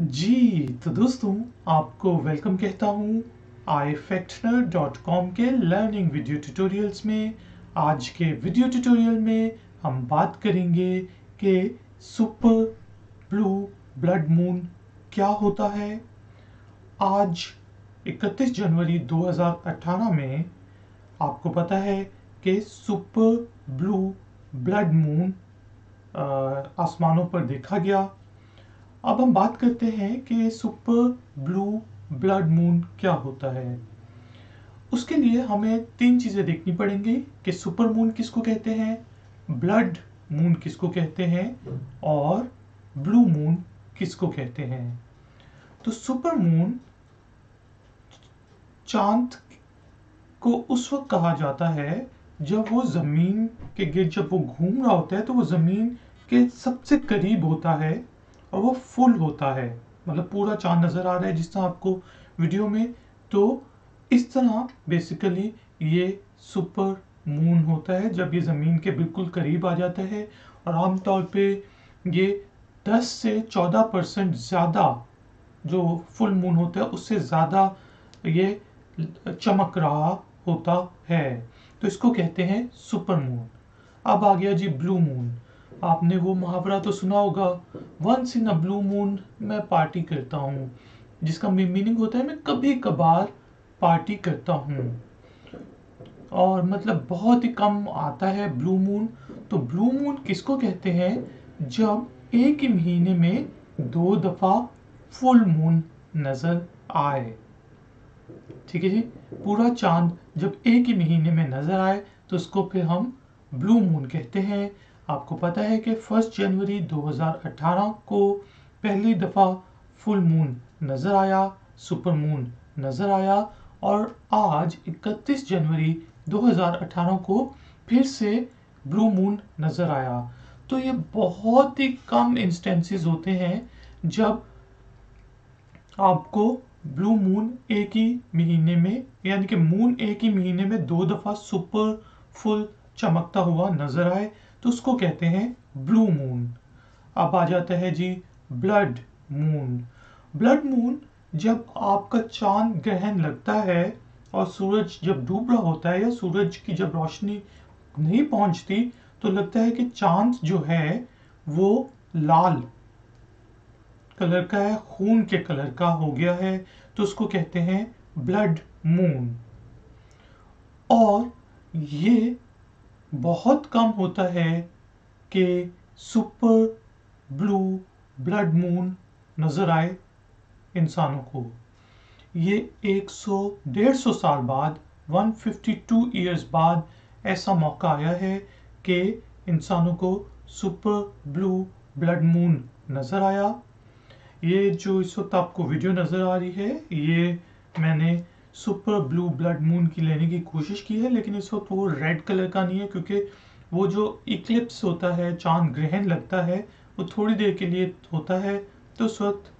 जी, तो दोस्तों आपको वेलकम कहता हूँ ifactioner.com के लर्निंग वीडियो ट्यूटोरियल्स में। आज के वीडियो ट्यूटोरियल में हम बात करेंगे कि सुपर ब्लू ब्लड मून क्या होता है। आज 31 जनवरी 2018 में आपको पता है कि सुपर ब्लू ब्लड मून आसमानों पर देखा गया। अब हम बात करते हैं कि सुपर ब्लू ब्लड मून क्या होता है। उसके लिए हमें तीन चीजें देखनी पड़ेंगी कि सुपर मून किसको कहते हैं, ब्लड मून किसको कहते हैं और ब्लू मून किसको कहते हैं। तो सुपर मून चांद को उस वक्त कहा जाता है जब वो जमीन के गिर्द जब वो घूम रहा होता है तो वो जमीन के सबसे करीब होता है और वो फुल होता है, मतलब पूरा चांद नजर आ रहा है जिस तरह आपको वीडियो में। तो इस तरह बेसिकली ये सुपर मून होता है जब ये जमीन के बिल्कुल करीब आ जाता है और आमतौर पे ये 10 से 14% ज्यादा जो फुल मून होता है उससे ज्यादा ये चमक रहा होता है, तो इसको कहते हैं सुपर मून। अब आ गया जी ब्लू मून। आपने वो मुहावरा तो सुना होगा, once in a blue moon मैं पार्टी करता हूँ, जिसका मीनिंग होता है मैं कभी कभार पार्टी करता हूँ और मतलब बहुत ही कम आता है ब्लू मून। तो ब्लू मून किसको कहते हैं, जब एक ही महीने में 2 दफा फुल मून नजर आए। ठीक है जी, पूरा चांद जब एक ही महीने में नजर आए तो उसको फिर हम ब्लू मून कहते हैं। आपको पता है कि 1 जनवरी 2018 को पहली दफा फुल मून नजर आया, सुपर मून नजर आया और आज 31 जनवरी 2018 को फिर से ब्लू मून नजर आया। तो ये बहुत ही कम इंस्टेंसेस होते हैं जब आपको ब्लू मून एक ही महीने में, यानी कि मून एक ही महीने में 2 दफा सुपर फुल चमकता हुआ नजर आए, तो उसको कहते हैं ब्लू मून। अब आ जाता है जी ब्लड मून। ब्लड मून जब आपका चांद ग्रहण लगता है और सूरज जब डूब रहा होता है या सूरज की जब रोशनी नहीं पहुंचती तो लगता है कि चांद जो है वो लाल कलर का है, खून के कलर का हो गया है, तो उसको कहते हैं ब्लड मून। और ये बहुत कम होता है कि सुपर ब्लू ब्लड मून नजर आए इंसानों को। ये 100-150 साल बाद, 152 ईयर्स बाद ऐसा मौका आया है कि इंसानों को सुपर ब्लू ब्लड मून नजर आया। ये जो इस वक्त आपको वीडियो नज़र आ रही है ये मैंने सुपर ब्लू ब्लड मून की लेने की कोशिश की है, लेकिन इस वक्त वो रेड कलर का नहीं है क्योंकि वो जो इक्लिप्स होता है, चांद ग्रहण लगता है, वो थोड़ी देर के लिए होता है, तो उस वक्त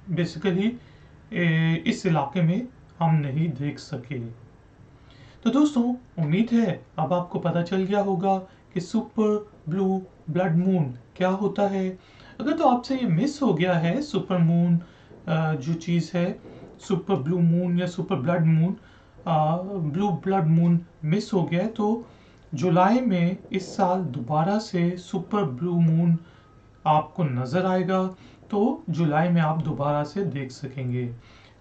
बेसिकली इस इलाके में हम नहीं देख सके। तो दोस्तों उम्मीद है अब आपको पता चल गया होगा कि सुपर ब्लू ब्लड मून क्या होता है। अगर तो आपसे ये मिस हो गया है सुपर मून जो चीज़ है, सुपर ब्लू मून या super blood moon, blue blood moon miss हो गया है, तो जुलाई में इस साल दोबारा से सुपर ब्लू मून आपको नज़र आएगा, तो जुलाई में आप दोबारा से देख सकेंगे।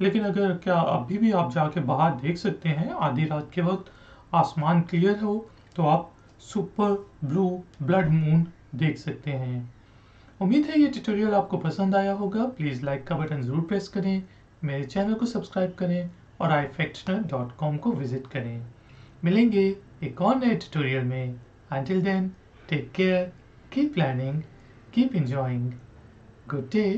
लेकिन अगर क्या अभी भी आप जाके बाहर देख सकते हैं आधी रात के वक्त, आसमान क्लियर हो, तो आप सुपर ब्लू ब्लड मून देख सकते हैं। उम्मीद है ये ट्यूटोरियल आपको पसंद आया होगा। प्लीज़ लाइक का बटन ज़रूर प्रेस करें, मेरे चैनल को सब्सक्राइब करें और ifactioner.com को विजिट करें। मिलेंगे एक और नए ट्यूटोरियल में। Until then, take care, keep learning, keep enjoying. Good day.